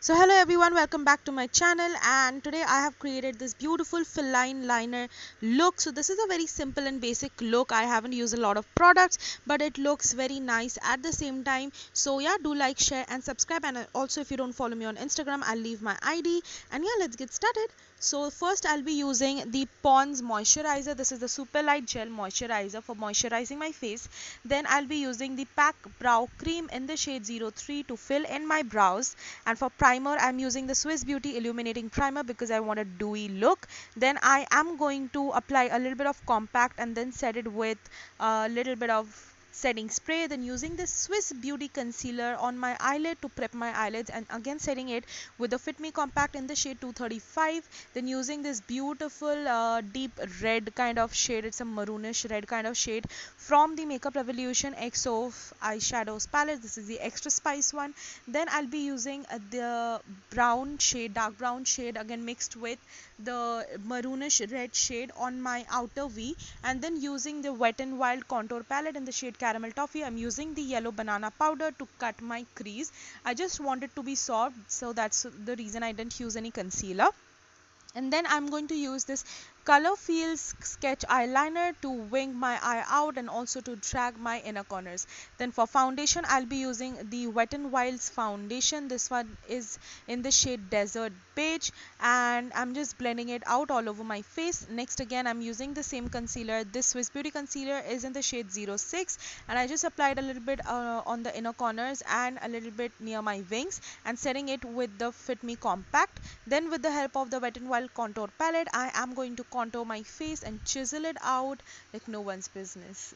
So hello everyone, welcome back to my channel, and today I have created this beautiful feline liner look. So this is a very simple and basic look. I haven't used a lot of products, but it looks very nice at the same time. So yeah, do like, share and subscribe, and also if you don't follow me on Instagram, I'll leave my ID. And yeah, let's get started. So first I'll be using the Pond's moisturizer. This is the super light gel moisturizer for moisturizing my face. Then I'll be using the Pack brow cream in the shade 03 to fill in my brows, and for primer I'm using the Swiss Beauty illuminating primer because I want a dewy look. Then I am going to apply a little bit of compact and then set it with a little bit of setting spray, then using this Swiss Beauty concealer on my eyelid to prep my eyelids, and again setting it with the Fit Me compact in the shade 235. Then using this beautiful deep red kind of shade, it's a maroonish red kind of shade from the Makeup Revolution XO eyeshadows palette. This is the extra spice one. Then I'll be using the brown shade, dark brown shade, again mixed with the maroonish red shade on my outer V, and then using the Wet n Wild contour palette in the shade caramel toffee, I'm using the yellow banana powder to cut my crease. I just want it to be soft, so that's the reason I didn't use any concealer. And then I'm going to use this Color Feels sketch eyeliner to wing my eye out and also to drag my inner corners. Then for foundation I'll be using the Wet n Wild's foundation. This one is in the shade desert beige, and I'm just blending it out all over my face. Next again I'm using the same concealer. This Swiss Beauty concealer is in the shade 06, and I just applied a little bit on the inner corners and a little bit near my wings, and setting it with the Fit Me compact. Then with the help of the Wet n Wild contour palette, I am going to contour my face and chisel it out like no one's business.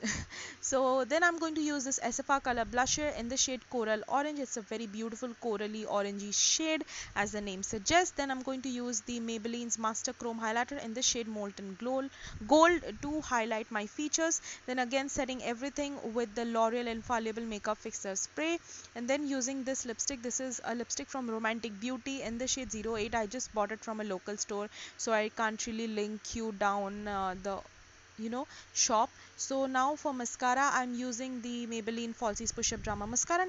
So then I'm going to use this SFR color blusher in the shade coral orange. It's a very beautiful corally orangey shade as the name suggests. Then I'm going to use the Maybelline's Master Chrome highlighter in the shade molten gold to highlight my features. Then again setting everything with the L'Oreal Infallible makeup fixer spray, and then using this lipstick. This is a lipstick from Romantic Beauty in the shade 08. I just bought it from a local store, so I can't really link you down the shop. So now for mascara I'm using the Maybelline Falsies Push Up Drama Mascara.